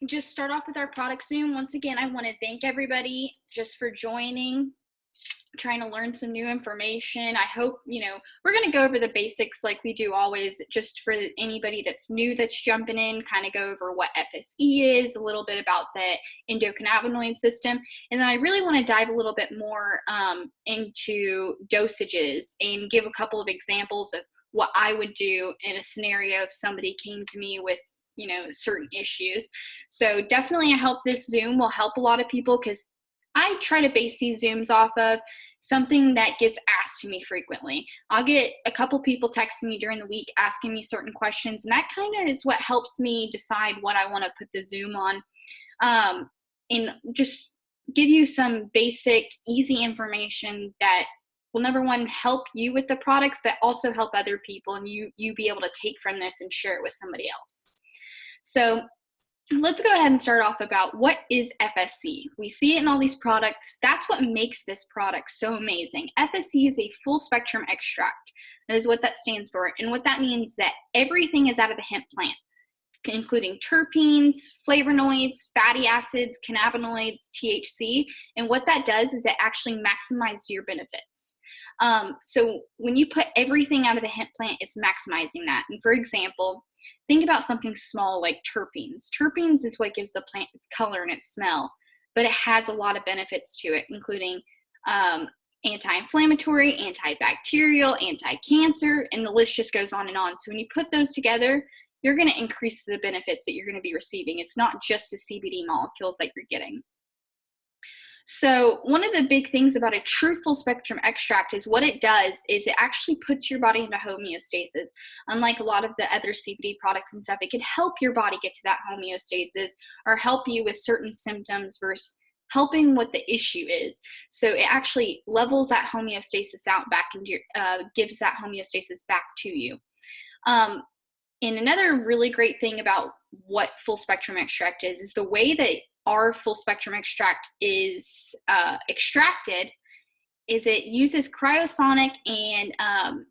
just start off with our product Zoom. Once again, I want to thank everybody just for joining, trying to learn some new information. I hope, we're going to go over the basics like we do always, just for anybody that's new that's jumping in, kind of go over what FSE is, a little bit about the endocannabinoid system. And then I really want to dive a little bit more into dosages and give a couple of examples of what I would do in a scenario if somebody came to me with certain issues. So definitely I hope this Zoom will help a lot of people, because I try to base these Zooms off of something that gets asked to me frequently. I'll get a couple people texting me during the week asking me certain questions, and that kind of is what helps me decide what I want to put the Zoom on, and just give you some basic, easy information that will, number one, help you with the products, but also help other people, and you be able to take from this and share it with somebody else. So let's go ahead and start off about what is FSC. We see it in all these products. That's what makes this product so amazing. FSC is a full spectrum extract. That is what that stands for. And what that means is that everything is out of the hemp plant, including terpenes, flavonoids, fatty acids, cannabinoids, THC. And what that does is it actually maximizes your benefits. So when you put everything out of the hemp plant, it's maximizing that. And for example, think about something small like terpenes. Terpenes is what gives the plant its color and its smell, but it has a lot of benefits to it, including anti-inflammatory, antibacterial, anti-cancer, and the list just goes on and on. So when you put those together, you're going to increase the benefits that you're going to be receiving. It's not just the CBD molecules that you're getting. So one of the big things about a true full spectrum extract is what it does is it actually puts your body into homeostasis. Unlike a lot of the other CBD products and stuff, it can help your body get to that homeostasis or help you with certain symptoms versus helping what the issue is. So it actually levels that homeostasis out back and gives that homeostasis back to you. And another really great thing about what full spectrum extract is the way that our full spectrum extract is extracted is it uses cryosonic and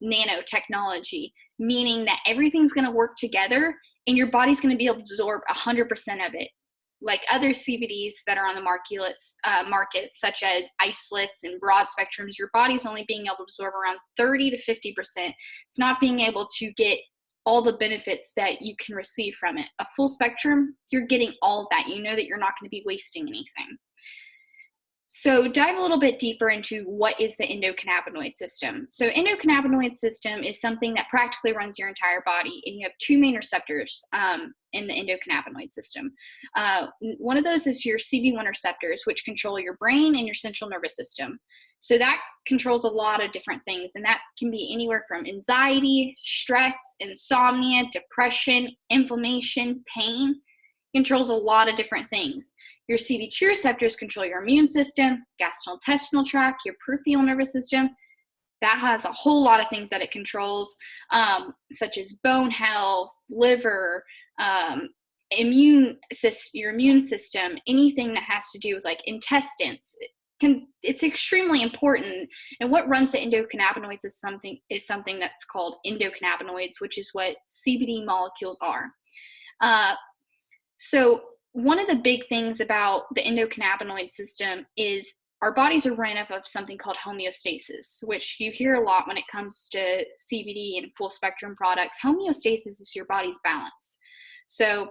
nanotechnology, meaning that everything's going to work together and your body's going to be able to absorb 100% of it. Like other CBDs that are on the market, such as isolates and broad spectrums, your body's only being able to absorb around 30 to 50%. It's not being able to get all the benefits that you can receive from it. A full spectrum, you're getting all of that. You know that you're not going to be wasting anything. So dive a little bit deeper into what is the endocannabinoid system. So endocannabinoid system is something that practically runs your entire body, and you have two main receptors in the endocannabinoid system. One of those is your CB1 receptors, which control your brain and your central nervous system. So that controls a lot of different things, and that can be anywhere from anxiety, stress, insomnia, depression, inflammation, pain. It controls a lot of different things. Your CB2 receptors control your immune system, gastrointestinal tract, your peripheral nervous system. That has a whole lot of things that it controls, such as bone health, liver, your immune system, anything that has to do with like intestines. It's extremely important. And what runs the endocannabinoids is something that's called endocannabinoids, which is what CBD molecules are. So one of the big things about the endocannabinoid system is our bodies are ran off of something called homeostasis, which you hear a lot when it comes to CBD and full spectrum products. Homeostasis is your body's balance. So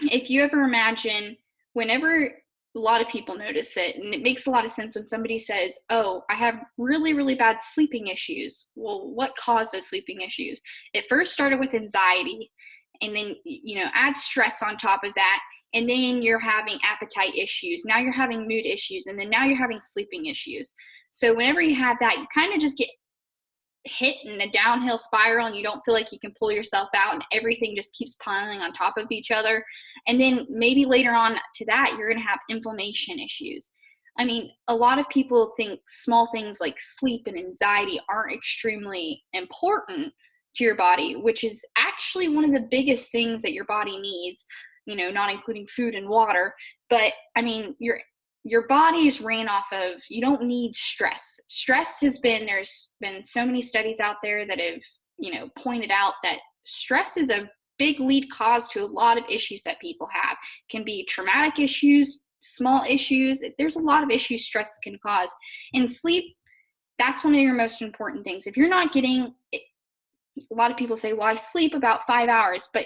if you ever imagine, whenever a lot of people notice it, and it makes a lot of sense when somebody says, oh, I have really, really bad sleeping issues. Well, what caused those sleeping issues? It first started with anxiety, and then, add stress on top of that, and then you're having appetite issues. Now you're having mood issues, and then now you're having sleeping issues. So whenever you have that, you kind of just get hit in a downhill spiral, and you don't feel like you can pull yourself out, and everything just keeps piling on top of each other. And then maybe later on to that, you're going to have inflammation issues. I mean, a lot of people think small things like sleep and anxiety aren't extremely important to your body, which is actually one of the biggest things that your body needs, not including food and water. But I mean, your body is ran off of, you don't need stress. There's been so many studies out there that have, pointed out that stress is a big lead cause to a lot of issues that people have. It can be traumatic issues, small issues. There's a lot of issues stress can cause. And sleep, that's one of your most important things. If you're not getting, a lot of people say, well, I sleep about 5 hours, but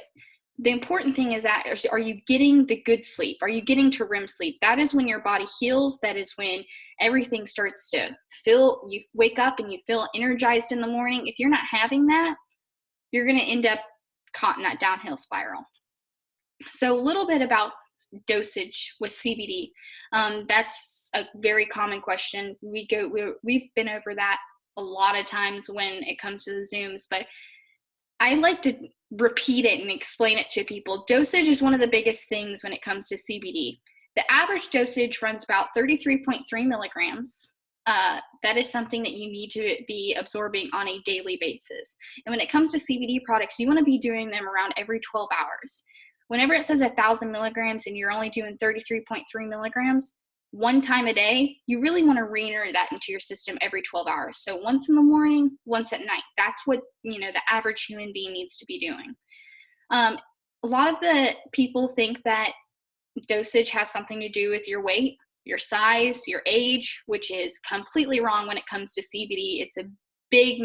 the important thing is that, are you getting the good sleep? Are you getting to REM sleep? That is when your body heals. That is when everything starts to feel, you wake up and you feel energized in the morning. If you're not having that, you're going to end up caught in that downhill spiral. So a little bit about dosage with CBD. That's a very common question. We've been over that a lot of times when it comes to the Zooms, but I like to repeat it and explain it to people. Dosage is one of the biggest things when it comes to CBD. The average dosage runs about 33.3 milligrams. That is something that you need to be absorbing on a daily basis. And when it comes to CBD products, you want to be doing them around every 12 hours. Whenever it says 1,000 milligrams and you're only doing 33.3 milligrams, one time a day, you really want to re-enter that into your system every 12 hours. So once in the morning, once at night. That's what, the average human being needs to be doing. A lot of the people think that dosage has something to do with your weight, your size, your age, which is completely wrong when it comes to CBD. It's a big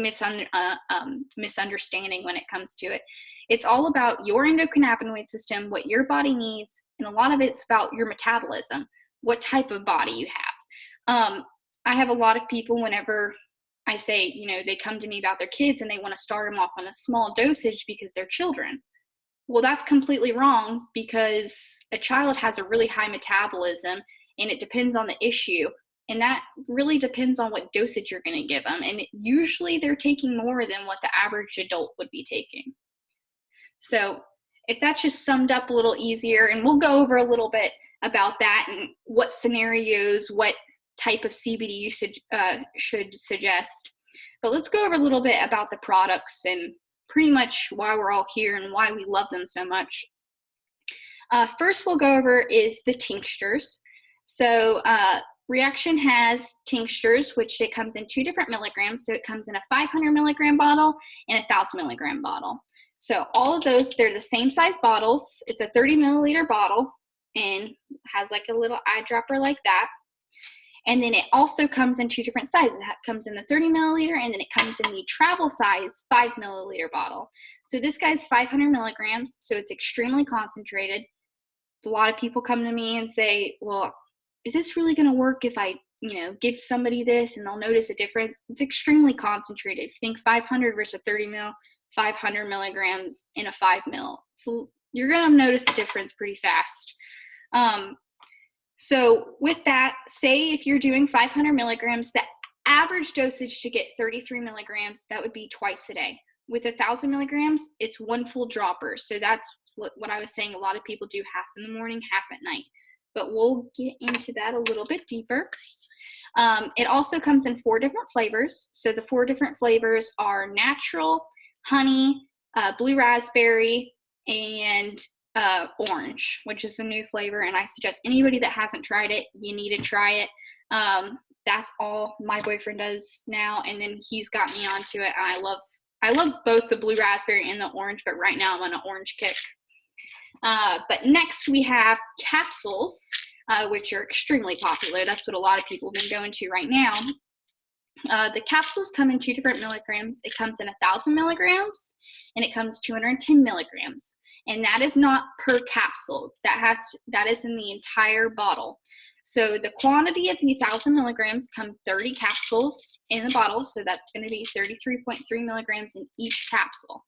misunderstanding when it comes to it. It's all about your endocannabinoid system, what your body needs, and a lot of it's about your metabolism, what type of body you have. I have a lot of people, whenever I say, they come to me about their kids and they want to start them off on a small dosage because they're children. Well, that's completely wrong, because a child has a really high metabolism and it depends on the issue. And that really depends on what dosage you're going to give them. And usually they're taking more than what the average adult would be taking. So if that's just summed up a little easier, and we'll go over a little bit about that and what scenarios, what type of CBD you should suggest. But let's go over a little bit about the products and pretty much why we're all here and why we love them so much. First we'll go over is the tinctures. So Reaction has tinctures, which it comes in 2 different milligrams. So it comes in a 500 milligram bottle and a 1,000 milligram bottle. So all of those, they're the same size bottles. It's a 30 milliliter bottle and has like a little eyedropper like that. And then it also comes in 2 different sizes. It comes in the 30 milliliter, and then it comes in the travel size 5 milliliter bottle. So this guy's 500 milligrams, so it's extremely concentrated. A lot of people come to me and say, well, is this really going to work if I, give somebody this and they'll notice a difference? It's extremely concentrated. If you think 500 versus 30 mil, 500 milligrams in a 5 mil. So you're going to notice the difference pretty fast. So with that, say if you're doing 500 milligrams, the average dosage to get 33 milligrams, that would be twice a day. With 1,000 milligrams, it's 1 full dropper. So that's what I was saying. A lot of people do half in the morning, half at night. But we'll get into that a little bit deeper. It also comes in 4 different flavors. So the 4 different flavors are natural, honey, blue raspberry, and orange, which is the new flavor. And I suggest anybody that hasn't tried it, you need to try it. That's all my boyfriend does now, and then he's got me onto it. And I love both the blue raspberry and the orange, but right now I'm on an orange kick. But next we have capsules, which are extremely popular. That's what a lot of people have been going to right now. The capsules come in 2 different milligrams. It comes in 1,000 milligrams, and it comes 210 milligrams. And that is not per capsule. That is in the entire bottle. So the quantity of the 1,000 milligrams come 30 capsules in the bottle. So that's going to be 33.3 milligrams in each capsule.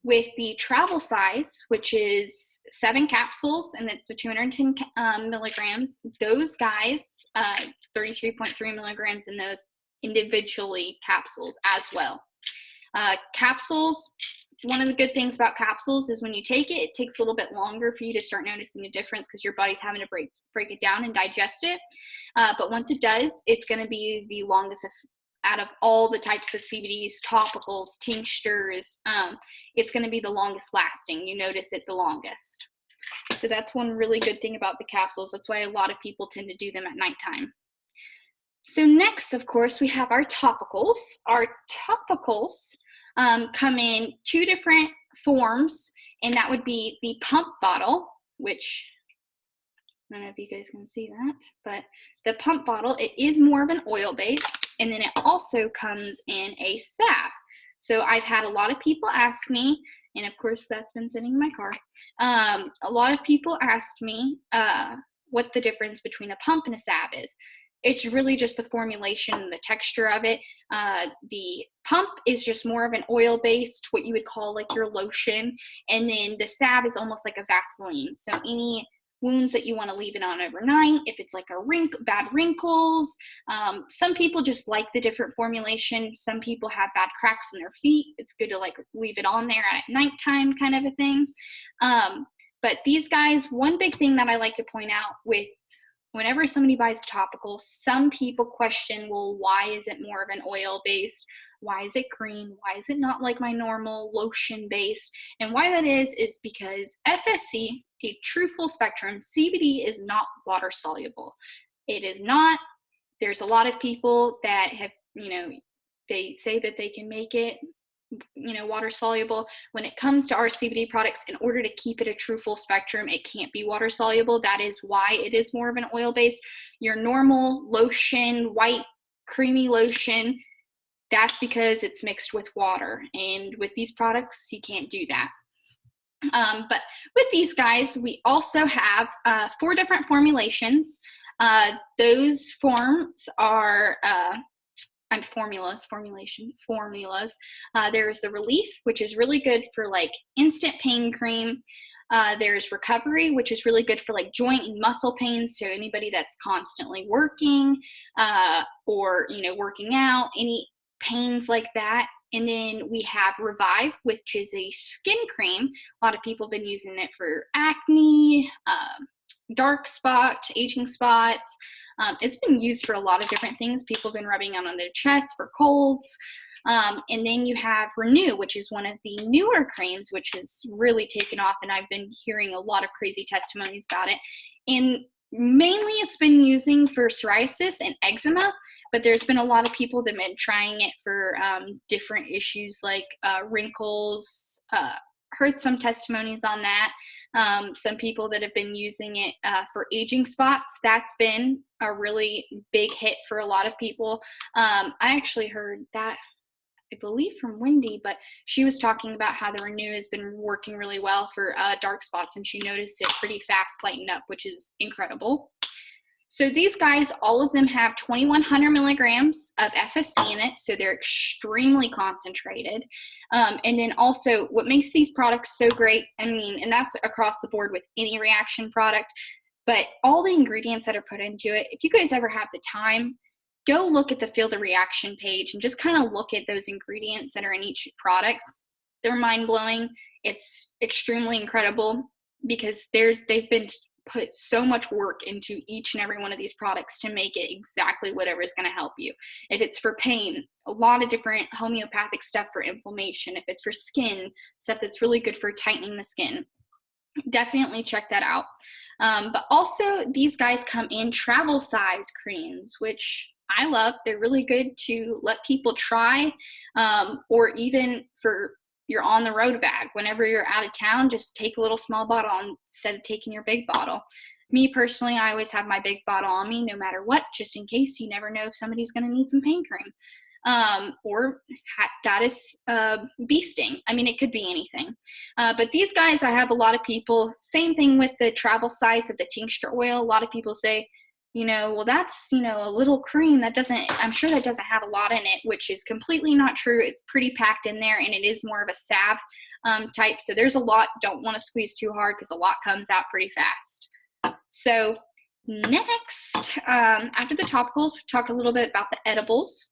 With the travel size, which is 7 capsules, and it's the 210 milligrams, those guys, it's 33.3 milligrams in those individually capsules as well. Capsules, one of the good things about capsules is when you take it, it takes a little bit longer for you to start noticing a difference because your body's having to break it down and digest it. But once it does, it's going to be the longest out of all the types of CBDs, topicals, tinctures. It's going to be the longest lasting. You notice it the longest. So that's one really good thing about the capsules. That's why a lot of people tend to do them at nighttime. So next, of course, we have our topicals. Our topicals come in 2 different forms, and that would be the pump bottle, which I don't know if you guys can see that, but the pump bottle, it is more of an oil base, and then it also comes in a salve. So I've had a lot of people ask me, and of course that's been sitting in my car, a lot of people asked me what the difference between a pump and a salve is. It's really just the formulation, the texture of it. The pump is just more of an oil-based, what you would call like your lotion, and then the salve is almost like a Vaseline. So any wounds that you want to leave it on overnight, if it's like bad wrinkles, some people just like the different formulation. Some people have bad cracks in their feet. It's good to like leave it on there at nighttime kind of a thing. But these guys, one big thing that I like to point out with whenever somebody buys a topical, some people question, well, why is it more of an oil-based? Why is it green? Why is it not like my normal lotion-based? And why that is because FSC, a true full spectrum, CBD is not water-soluble. It is not. There's a lot of people that have, they say that they can make it water soluble. When it comes to our CBD products, in order to keep it a true full spectrum, it can't be water soluble. That is why it is more of an oil base. Your normal lotion, white creamy lotion, that's because it's mixed with water, and with these products you can't do that. But with these guys, we also have 4 different formulations. Those forms are formulas. There's the Relief, which is really good for like instant pain cream. There's Recovery, which is really good for like joint and muscle pains. So anybody that's constantly working or working out, any pains like that. And then we have Revive, which is a skin cream. A lot of people have been using it for acne, dark spots, aging spots. It's been used for a lot of different things. People have been rubbing it on their chest for colds. And then you have Renew, which is one of the newer creams, which has really taken off, and I've been hearing a lot of crazy testimonies about it. And mainly it's been using for psoriasis and eczema, but there's been a lot of people that have been trying it for different issues like wrinkles. Heard some testimonies on that. Some people that have been using it for aging spots. That's been a really big hit for a lot of people. I actually heard that, I believe, from Wendy, but she was talking about how the Renew has been working really well for dark spots, and she noticed it pretty fast lighten up, which is incredible. So these guys, all of them have 2,100 milligrams of FSC in it, so they're extremely concentrated. And then also, what makes these products so great, and that's across the board with any reaction product, but all the ingredients that are put into it, if you guys ever have the time, go look at the Feel the Reaction page and just kind of look at those ingredients that are in each products. They're mind-blowing. It's extremely incredible because they've been put so much work into each and every one of these products to make it exactly whatever is going to help you. If it's for pain, a lot of different homeopathic stuff for inflammation. If it's for skin, stuff that's really good for tightening the skin. Definitely check that out. But also, these guys come in travel size creams, which I love. They're really good to let people try, or even for your on the road bag. Whenever you're out of town, just take a little small bottle instead of taking your big bottle. Me personally, I always have my big bottle on me no matter what, just in case. You never know if somebody's going to need some pain cream. Or goddess bee sting. It could be anything. But these guys, I have a lot of people, same thing with the travel size of the tincture oil. A lot of people say, well, that's, a little cream I'm sure that doesn't have a lot in it, which is completely not true. It's pretty packed in there, and it is more of a salve type. So there's a lot. Don't want to squeeze too hard because a lot comes out pretty fast. So next, after the topicals, we talk a little bit about the edibles.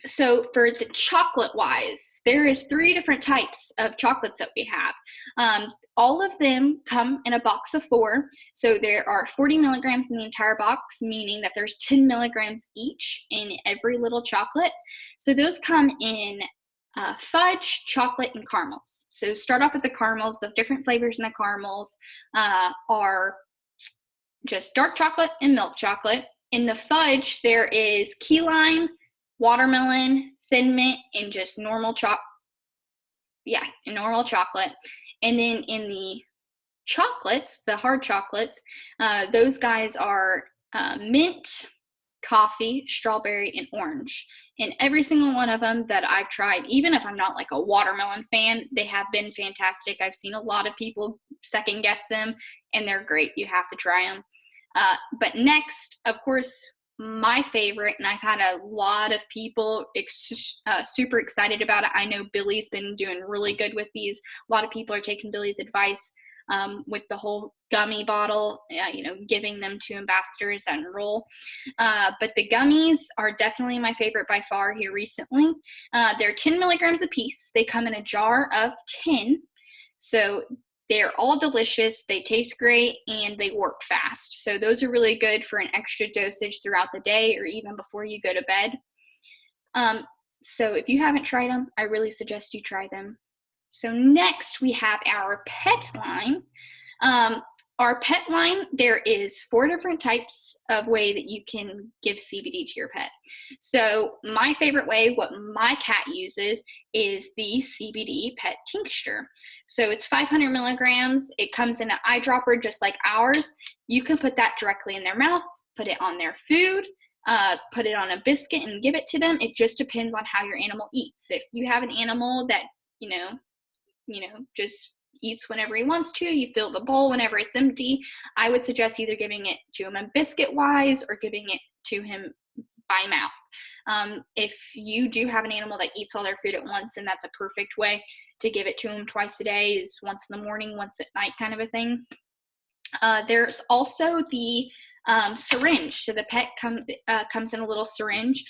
So for the chocolate wise, there is 3 different types of chocolates that we have. All of them come in a box of 4. So there are 40 milligrams in the entire box, meaning that there's 10 milligrams each in every little chocolate. So those come in fudge, chocolate, and caramels. So start off with the caramels. The different flavors in the caramels are just dark chocolate and milk chocolate. In the fudge, there is key lime, watermelon, thin mint, and just normal yeah, normal chocolate. And then in the chocolates, the hard chocolates, those guys are mint, coffee, strawberry, and orange. And every single one of them that I've tried, even if I'm not like a watermelon fan, they have been fantastic. I've seen a lot of people second guess them, and they're great. You have to try them. But next, of course, my favorite, and I've had a lot of people super excited about it. I know Billy's been doing really good with these. A lot of people are taking Billy's advice with the whole gummy bottle, giving them to ambassadors that enroll. But the gummies are definitely my favorite by far here recently. They're 10 milligrams a piece. They come in a jar of 10. So they're all delicious, they taste great, and they work fast. So those are really good for an extra dosage throughout the day or even before you go to bed. So if you haven't tried them, I really suggest you try them. So next we have our pet line. Our pet line, there is 4 different types of way that you can give CBD to your pet. So my favorite way, what my cat uses, is the CBD pet tincture. So it's 500 milligrams. It comes in an eyedropper just like ours. You can put that directly in their mouth, put it on their food, put it on a biscuit and give it to them. It just depends on how your animal eats. If you have an animal that, just eats whenever he wants to, you fill the bowl whenever it's empty, I would suggest either giving it to him a biscuit wise or giving it to him by mouth. If you do have an animal that eats all their food at once, and that's a perfect way to give it to them twice a day, is once in the morning, once at night kind of a thing. There's also the syringe. So the pet comes in a little syringe.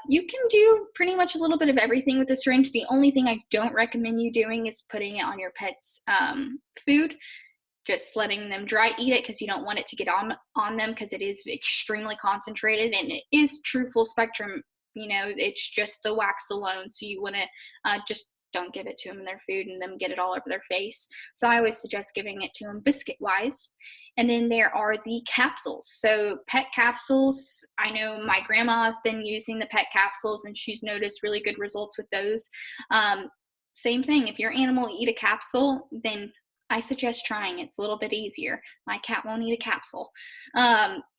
You can do pretty much a little bit of everything with the syringe. The only thing I don't recommend you doing is putting it on your pet's food, just letting them dry eat it, because you don't want it to get on them, because it is extremely concentrated and it is true full spectrum. It's just the wax alone. So you want to just don't give it to them in their food and them get it all over their face. So I always suggest giving it to them biscuit wise. And then there are the capsules. So pet capsules, I know my grandma has been using the pet capsules and she's noticed really good results with those. Same thing, if your animal will eat a capsule, then I suggest trying. It's a little bit easier. My cat won't eat a capsule.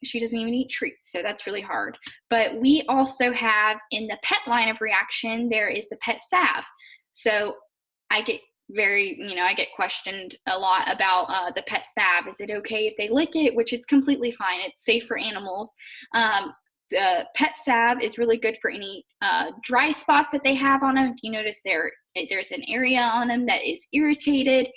She doesn't even eat treats, so that's really hard. But we also have, in the pet line of reaction, there is the pet salve. So I get I get questioned a lot about the pet salve. Is it okay if they lick it? Which it's completely fine. It's safe for animals. The pet salve is really good for any dry spots that they have on them. If you notice there's an area on them that is irritated,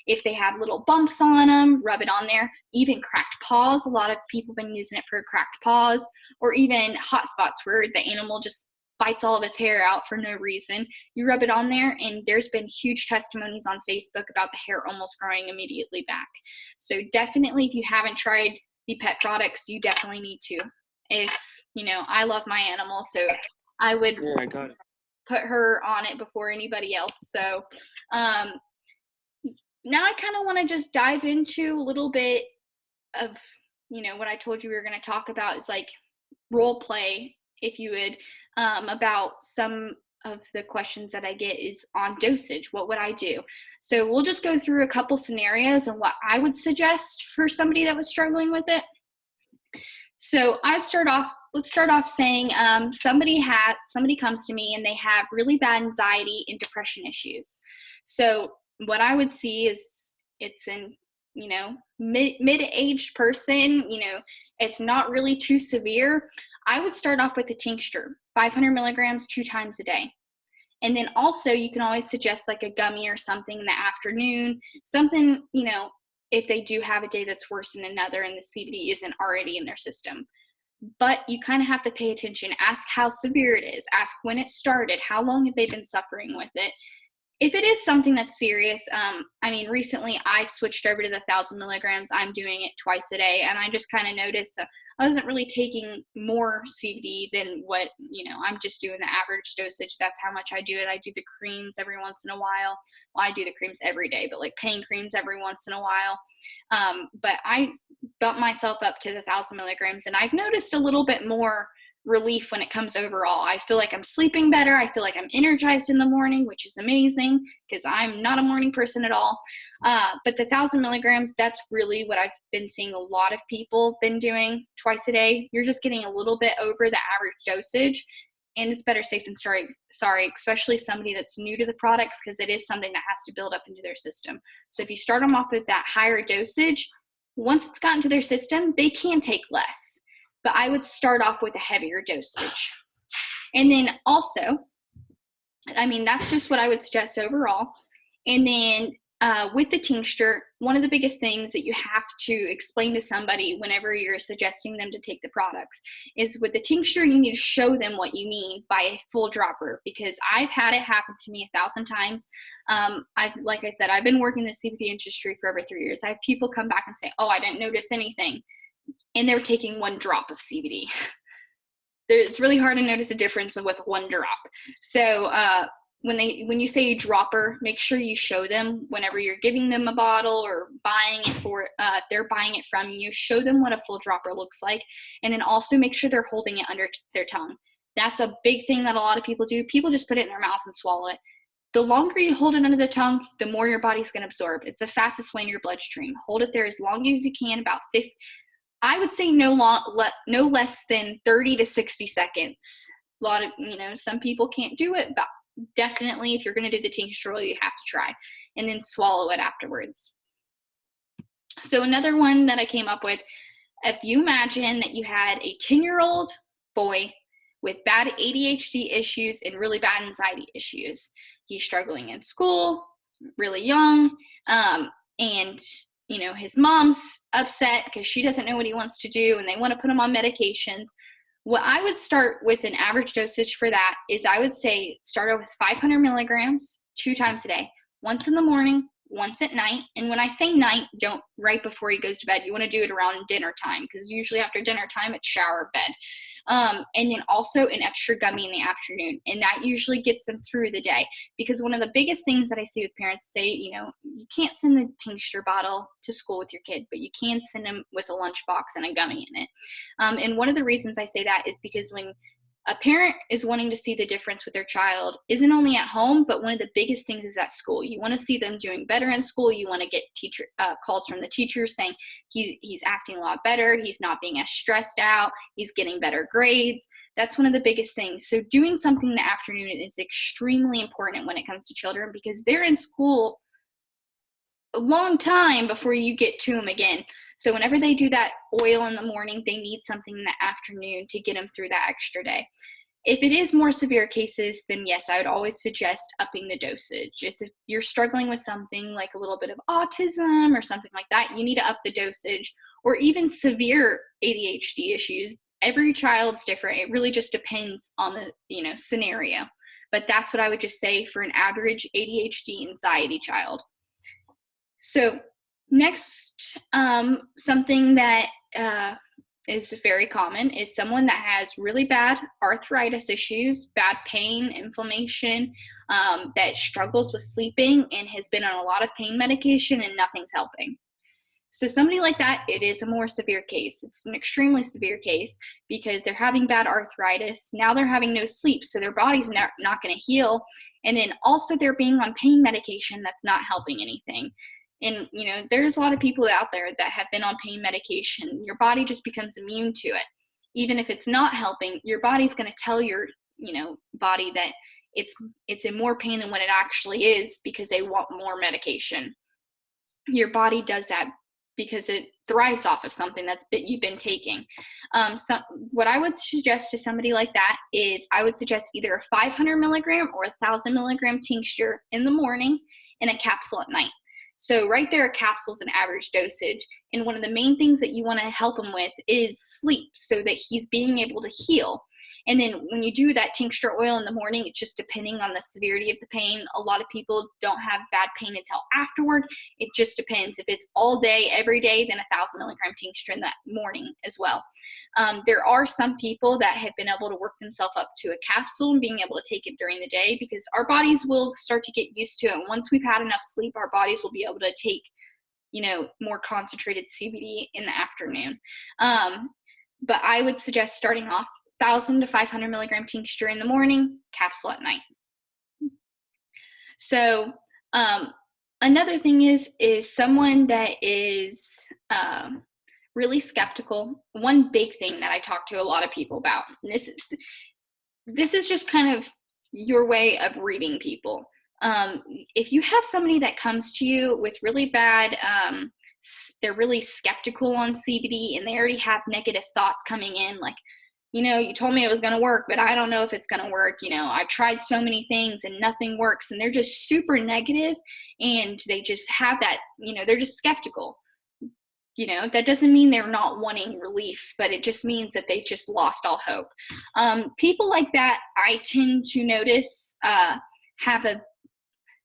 if they have little bumps on them, rub it on there. Even cracked paws. A lot of people have been using it for cracked paws, or even hot spots where the animal just bites all of its hair out for no reason. You rub it on there, and there's been huge testimonies on Facebook about the hair almost growing immediately back. So definitely, if you haven't tried the pet products, you definitely need to. If, I love my animal, so I would put her on it before anybody else. So now I kind of want to just dive into a little bit of, what I told you we were going to talk about is like role play, if you would, about some of the questions that I get is on dosage. What would I do? So we'll just go through a couple scenarios and what I would suggest for somebody that was struggling with it. So let's start off saying somebody comes to me and they have really bad anxiety and depression issues. So what I would see is it's in, mid-aged person, it's not really too severe. I would start off with a tincture, 500 milligrams 2 times a day. And then also you can always suggest like a gummy or something in the afternoon, something, if they do have a day that's worse than another and the CBD isn't already in their system. But you kind of have to pay attention. Ask how severe it is. Ask when it started. How long have they been suffering with it? If it is something that's serious, recently I've switched over to the 1,000 milligrams. I'm doing it twice a day, and I just kind of noticed I wasn't really taking more CBD than what, I'm just doing the average dosage. That's how much I do it. I do the creams every once in a while. Well, I do the creams every day, but like pain creams every once in a while. But I bumped myself up to the 1,000 milligrams, and I've noticed a little bit more relief when it comes overall. I feel like I'm sleeping better. I feel like I'm energized in the morning, which is amazing because I'm not a morning person at all. But the 1,000 milligrams, that's really what I've been seeing a lot of people been doing twice a day. You're just getting a little bit over the average dosage, and it's better safe than sorry, especially somebody that's new to the products, because it is something that has to build up into their system. So if you start them off with that higher dosage, once it's gotten to their system, they can take less. But I would start off with a heavier dosage. And then also, I mean, that's just what I would suggest overall. And then with the tincture, one of the biggest things that you have to explain to somebody whenever you're suggesting them to take the products is with the tincture, you need to show them what you mean by a full dropper, because I've had it happen to me 1,000 times. Like I said, I've been working in the CBD industry for over 3 years. I have people come back and say, oh, I didn't notice anything. And they're taking 1 drop of CBD. It's really hard to notice a difference with 1 drop. So when you say dropper, make sure you show them whenever you're giving them a bottle or buying it if they're buying it from you, show them what a full dropper looks like. And then also make sure they're holding it under their tongue. That's a big thing that a lot of people do. People just put it in their mouth and swallow it. The longer you hold it under the tongue, the more your body's going to absorb. It's the fastest way in your bloodstream. Hold it there as long as you can, about 50. I would say no less than 30 to 60 seconds. A lot of, some people can't do it, but definitely if you're going to do the tincture oil, you have to try, and then swallow it afterwards. So another one that I came up with, if you imagine that you had a 10-year-old boy with bad ADHD issues and really bad anxiety issues. He's struggling in school, really young, and his mom's upset because she doesn't know what he wants to do and they want to put him on medications. What I would start with an average dosage for that is I would say start out with 500 milligrams 2 times a day, once in the morning, once at night. And when I say night, don't right before he goes to bed. You want to do it around dinner time, because usually after dinner time it's shower, bed. And then also an extra gummy in the afternoon. And that usually gets them through the day, because one of the biggest things that I see with parents, you can't send the tincture bottle to school with your kid, but you can send them with a lunchbox and a gummy in it. And one of the reasons I say that is because when a parent is wanting to see the difference with their child, isn't only at home, but one of the biggest things is at school. You want to see them doing better in school. You want to get calls from the teachers saying he's acting a lot better. He's not being as stressed out. He's getting better grades. That's one of the biggest things. So doing something in the afternoon is extremely important when it comes to children, because they're in school a long time before you get to them again. So whenever they do that oil in the morning, they need something in the afternoon to get them through that extra day. If it is more severe cases, then yes, I would always suggest upping the dosage. Just if you're struggling with something like a little bit of autism or something like that, you need to up the dosage. Or even severe ADHD issues. Every child's different. It really just depends on the scenario. But that's what I would just say for an average ADHD anxiety child. So next, something that is very common is someone that has really bad arthritis issues, bad pain, inflammation, that struggles with sleeping and has been on a lot of pain medication and nothing's helping. So somebody like that, it is a more severe case. It's an extremely severe case because they're having bad arthritis. Now they're having no sleep, so their body's not going to heal. And then also they're being on pain medication that's not helping anything. And, there's a lot of people out there that have been on pain medication. Your body just becomes immune to it. Even if it's not helping, your body's going to tell your, body that it's in more pain than what it actually is, because they want more medication. Your body does that because it thrives off of something that you've been taking. So what I would suggest to somebody like that is I would suggest either a 500 milligram or 1,000 milligram tincture in the morning and a capsule at night. So right there, a capsule is an average dosage. And one of the main things that you want to help him with is sleep, so that he's being able to heal. And then when you do that tincture oil in the morning, it's just depending on the severity of the pain. A lot of people don't have bad pain until afterward. It just depends. If it's all day, every day, then 1,000 milligram tincture in that morning as well. There are some people that have been able to work themselves up to a capsule and being able to take it during the day, because our bodies will start to get used to it. And once we've had enough sleep, our bodies will be able to take more concentrated CBD in the afternoon. But I would suggest starting off 1,000 to 500 milligram tincture in the morning, capsule at night. So another thing is someone that is really skeptical. One big thing that I talk to a lot of people about, and this is just kind of your way of reading people. If you have somebody that comes to you with really bad, they're really skeptical on CBD and they already have negative thoughts coming in, like, you told me it was going to work, but I don't know if it's going to work. I tried so many things and nothing works, and they're just super negative, and they just have that, they're just skeptical. That doesn't mean they're not wanting relief, but it just means that they just lost all hope. People like that, I tend to notice, have a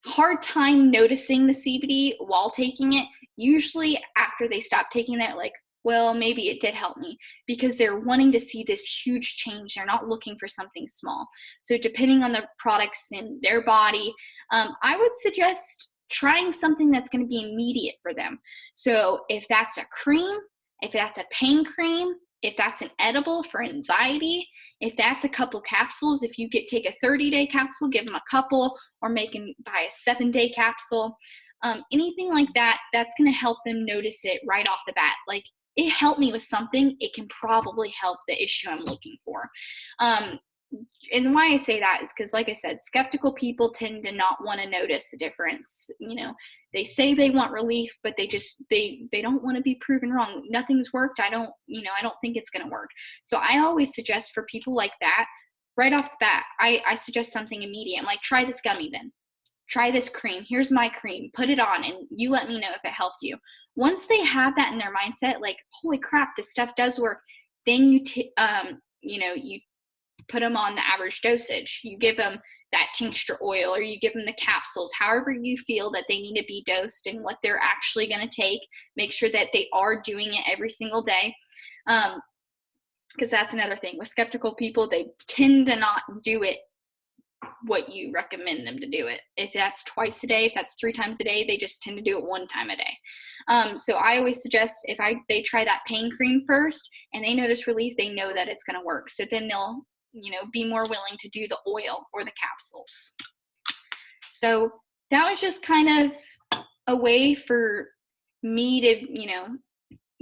hard time noticing the CBD while taking it. Usually after they stop taking that, like, well, maybe it did help me, because they're wanting to see this huge change. They're not looking for something small. So depending on the products in their body, I would suggest trying something that's going to be immediate for them. So if that's a cream, if that's a pain cream, if that's an edible for anxiety, if that's a couple capsules, if you take a 30-day capsule, give them a couple, or make them buy a 7-day capsule. Anything like that, that's going to help them notice it right off the bat. Like, it helped me with something, it can probably help the issue I'm looking for. And why I say that is because, like I said, skeptical people tend to not want to notice a difference. They say they want relief, but they don't want to be proven wrong. Nothing's worked. I don't think it's going to work. So I always suggest for people like that, right off the bat, I suggest something immediate. I'm like, try this gummy then. Try this cream. Here's my cream. Put it on and you let me know if it helped you. Once they have that in their mindset, like, holy crap, this stuff does work, then you put them on the average dosage. You give them that tincture oil, or you give them the capsules, however you feel that they need to be dosed and what they're actually going to take. Make sure that they are doing it every single day. Because that's another thing. With skeptical people, they tend to not do it what you recommend them to do it. If that's twice a day, if that's 3 times a day, they just tend to do it 1 time a day. So I always suggest if they try that pain cream first and they notice relief, they know that it's going to work. So then they'll, be more willing to do the oil or the capsules. So that was just kind of a way for me to,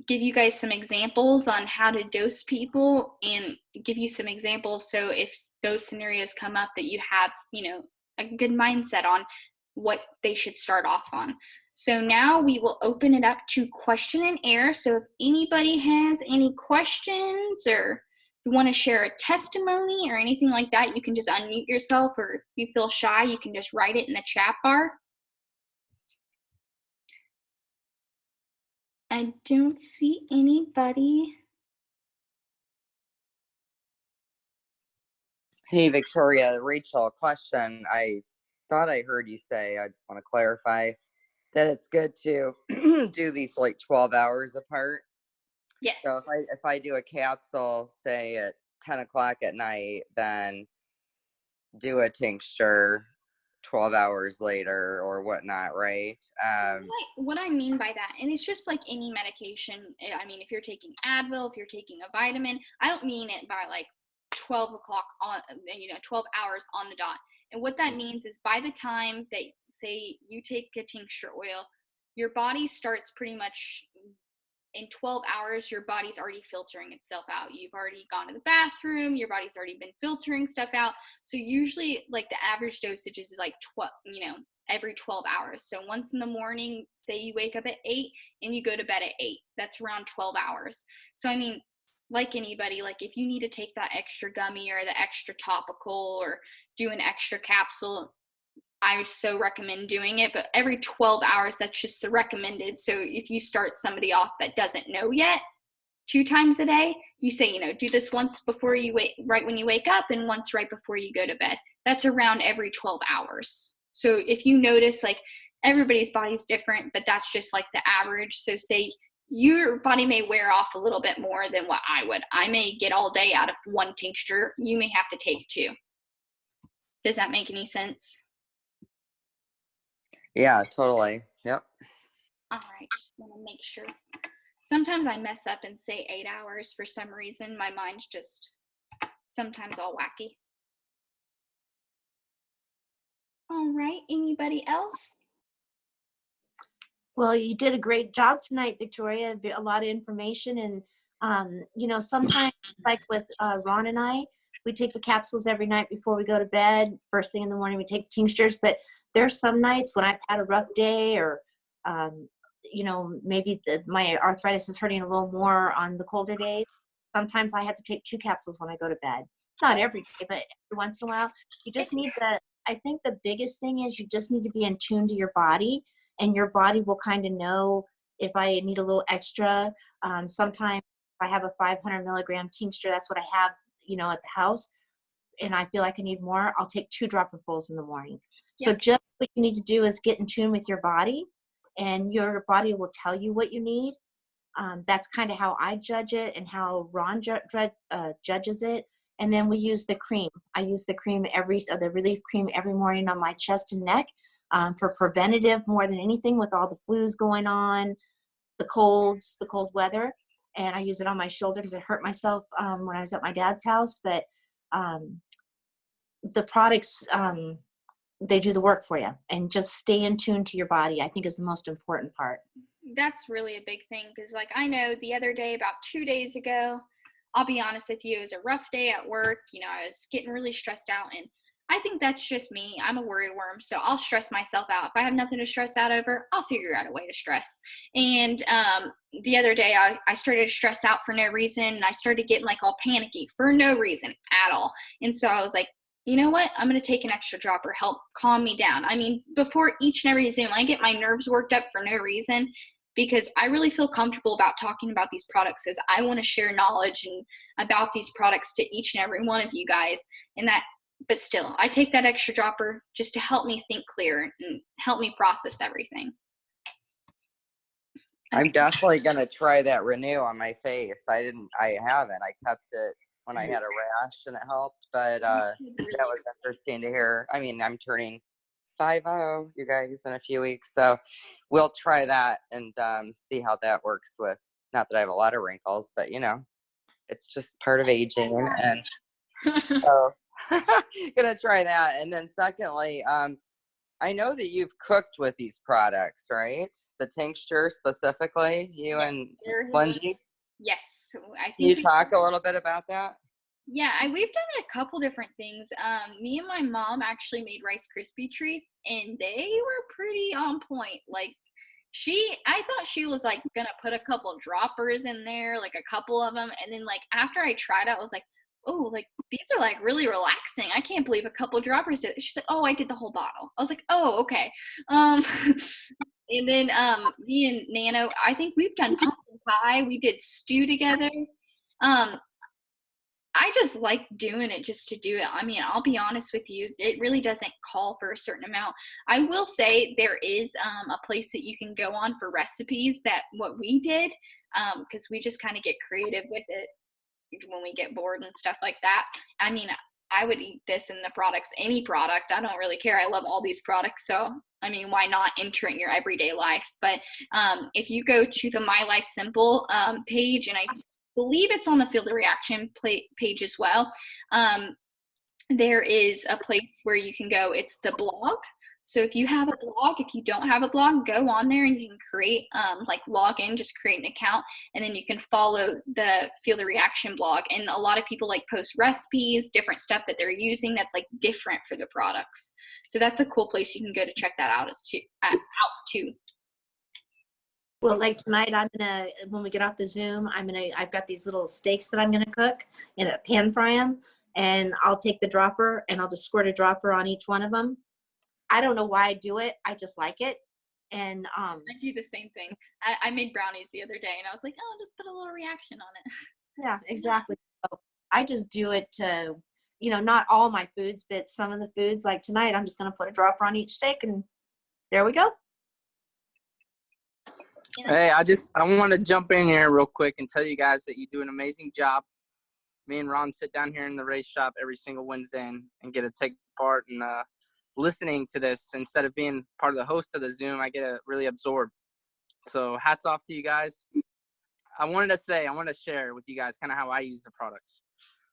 give you guys some examples on how to dose people and give you some examples. So if those scenarios come up, that you have, a good mindset on what they should start off on. So now we will open it up to question and air. So if anybody has any questions, or you want to share a testimony or anything like that, you can just unmute yourself, or if you feel shy, you can just write it in the chat bar. I don't see anybody. Hey, Victoria, Rachel, question. I thought I heard you say, I just want to clarify, that it's good to do these like 12 hours apart. Yes. So if I do a capsule, say at 10 o'clock at night, then do a tincture 12 hours later or whatnot, right? What I mean by that, and it's just like any medication. I mean, if you're taking Advil, if you're taking a vitamin, I don't mean it by like 12 o'clock on, 12 hours on the dot. And what that means is by the time that, say, you take a tincture oil, your body starts pretty much in 12 hours, your body's already filtering itself out. You've already gone to the bathroom, your body's already been filtering stuff out. So usually, like, the average dosage is like 12, every 12 hours. So once in the morning, say you wake up at 8 and you go to bed at 8, that's around 12 hours. So I mean, like anybody, like if you need to take that extra gummy or the extra topical or do an extra capsule, I so recommend doing it, but every 12 hours, that's just the recommended. So if you start somebody off that doesn't know yet, 2 times a day, you say, do this once before you right when you wake up, and once right before you go to bed. That's around every 12 hours. So if you notice, like, everybody's body's different, but that's just like the average. So say your body may wear off a little bit more than what I would. I may get all day out of 1 tincture. You may have to take 2. Does that make any sense? Yeah, totally. Yep. All right, just want to make sure. Sometimes I mess up and say 8 hours for some reason. My mind's just sometimes all wacky. All right, anybody else? Well, you did a great job tonight, Victoria. A lot of information, and sometimes like with Ron and I, we take the capsules every night before we go to bed. First thing in the morning, we take the tinctures. But there's some nights when I've had a rough day, or maybe my arthritis is hurting a little more on the colder days. Sometimes I have to take 2 capsules when I go to bed. Not every day, but every once in a while. You just need to. I think the biggest thing is you just need to be in tune to your body, and your body will kind of know if I need a little extra. Sometimes if I have a 500 milligram tincture, that's what I have, at the house, and I feel like I need more, I'll take 2 dropperfuls in the morning. So Yep. just what you need to do is get in tune with your body, and your body will tell you what you need. That's kind of how I judge it, and how Ron judges it. And then we use the cream. I use the cream the relief cream every morning on my chest and neck, for preventative more than anything, with all the flus going on, the cold weather. And I use it on my shoulder because I hurt myself when I was at my dad's house. But the products, they do the work for you, and just stay in tune to your body, I think, is the most important part. That's really a big thing, because like I know the other day, about 2 days ago, I'll be honest with you, it was a rough day at work. I was getting really stressed out, and I think that's just me. I'm a worry worm, so I'll stress myself out. If I have nothing to stress out over, I'll figure out a way to stress. And the other day, I started to stress out for no reason, and I started getting like all panicky for no reason at all. And so I was like, you know what? I'm going to take an extra dropper, help calm me down. I mean, before each and every Zoom, I get my nerves worked up for no reason, because I really feel comfortable about talking about these products, because I want to share knowledge and about these products to each and every one of you guys. But still, I take that extra dropper just to help me think clear and help me process everything. I'm definitely gonna try that Renew on my face. I haven't. I kept it when I had a rash and it helped, but that was interesting to hear. I mean, I'm turning 50, you guys, in a few weeks, so we'll try that and see how that works with. Not that I have a lot of wrinkles, but it's just part of aging, and so gonna try that. And then secondly, I know that you've cooked with these products, right? The tincture specifically, you and Lindsay. Yes, I think. Can you talk a little bit about that? Yeah, we've done a couple different things. Me and my mom actually made Rice Krispie treats, and they were pretty on point. Like, I thought she was like gonna put a couple droppers in there, like a couple of them, and then like after I tried it, I was like, oh, like these are like really relaxing. I can't believe a couple droppers did it. She's like, oh, I did the whole bottle. I was like, oh, okay. And then me and Nano, I think we've done pumpkin pie. We did stew together. I just like doing it just to do it. I mean, I'll be honest with you, it really doesn't call for a certain amount. I will say there is a place that you can go on for recipes, that what we did, because we just kind of get creative with it when we get bored and stuff like that. I mean, I would eat this in the products, any product. I don't really care. I love all these products. So, I mean, why not enter it in your everyday life? But if you go to the My Life Simple page, and I believe it's on the Field of Reaction page as well, there is a place where you can go. It's the blog. So if you have a blog, if you don't have a blog, go on there and you can create, log in, just create an account, and then you can follow the Feel the Reaction blog. And a lot of people like post recipes, different stuff that they're using that's like different for the products. So that's a cool place you can go to check that out too. Well, like tonight, when we get off the Zoom, I've got these little steaks that I'm gonna cook in a pan fry them, and I'll take the dropper and I'll just squirt a dropper on each one of them. I don't know why I do it. I just like it. And I do the same thing. I made brownies the other day, and I was like, oh, just put a little reaction on it. Yeah, exactly. So I just do it to, not all my foods, but some of the foods. Like tonight, I'm just going to put a dropper on each steak, and there we go. Hey, I want to jump in here real quick and tell you guys that you do an amazing job. Me and Ron sit down here in the race shop every single Wednesday and get to take part in listening to this. Instead of being part of the host of the Zoom, I get to really absorb. So hats off to you guys. I wanted to share with you guys kind of how I use the products.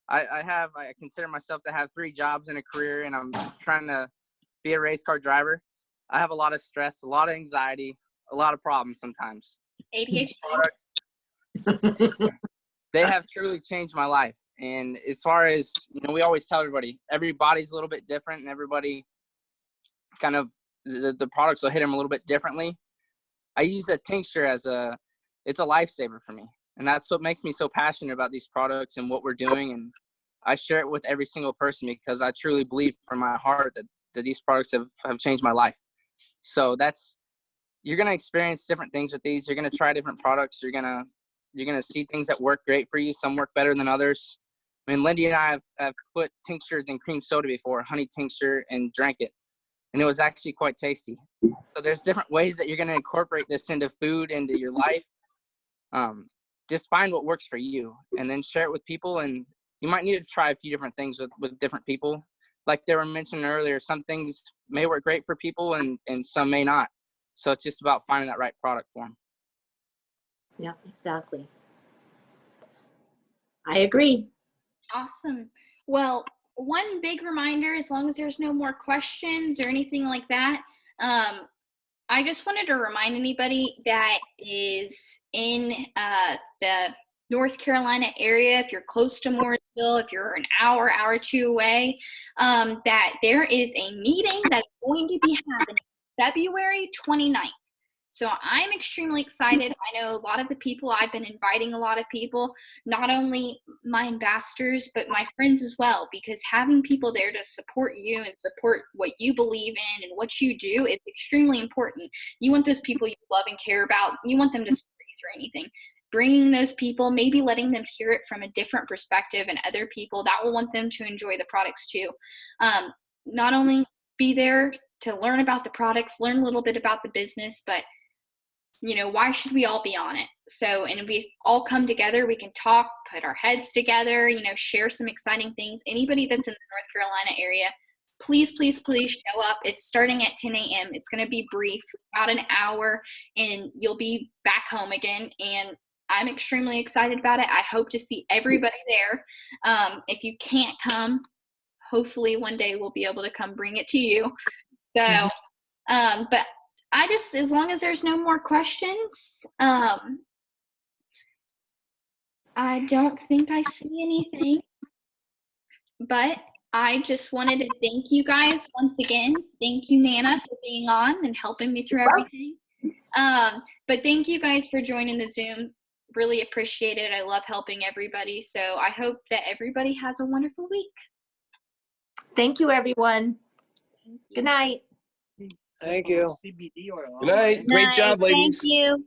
I consider myself to have 3 jobs and a career, and I'm trying to be a race car driver. I have a lot of stress, a lot of anxiety, a lot of problems sometimes. ADHD. Products, they have truly changed my life. And as far as, we always tell every body's a little bit different, and everybody kind of, the products will hit them a little bit differently. I use a tincture it's a lifesaver for me. And that's what makes me so passionate about these products and what we're doing. And I share it with every single person because I truly believe from my heart that these products have changed my life. So you're going to experience different things with these. You're going to try different products. You're going to see things that work great for you. Some work better than others. I mean, Lindy and I have put tinctures in cream soda before, honey tincture, and drank it. And it was actually quite tasty. So there's different ways that you're going to incorporate this into food, into your life. Just find what works for you and then share it with people. And you might need to try a few different things with different people. Like they were mentioned earlier, some things may work great for people and some may not. So it's just about finding that right product for them. Yeah, exactly. I agree. Awesome. Well, one big reminder, as long as there's no more questions or anything like that, I just wanted to remind anybody that is in the North Carolina area, if you're close to Mooresville, if you're an hour or 2 away, that there is a meeting that's going to be happening February 29th. So I'm extremely excited. I know a lot of the people, I've been inviting a lot of people, not only my ambassadors, but my friends as well, because having people there to support you and support what you believe in and what you do is extremely important. You want those people you love and care about. You want them to support you through anything. Bringing those people, maybe letting them hear it from a different perspective and other people that will want them to enjoy the products too. Not only be there to learn about the products, learn a little bit about the business, but why should we all be on it? So, and if we all come together, we can talk, put our heads together, share some exciting things. Anybody that's in the North Carolina area, please, please, please show up. It's starting at 10 a.m. It's going to be brief, about an hour, and you'll be back home again. And I'm extremely excited about it. I hope to see everybody there. If you can't come, hopefully one day we'll be able to come bring it to you. So, but as long as there's no more questions, I don't think I see anything, but I just wanted to thank you guys once again. Thank you, Nana, for being on and helping me through everything. But thank you guys for joining the Zoom. Really appreciate it. I love helping everybody. So I hope that everybody has a wonderful week. Thank you, everyone. Thank you. Good night. Thank you. Good night. Great job, ladies. Thank you.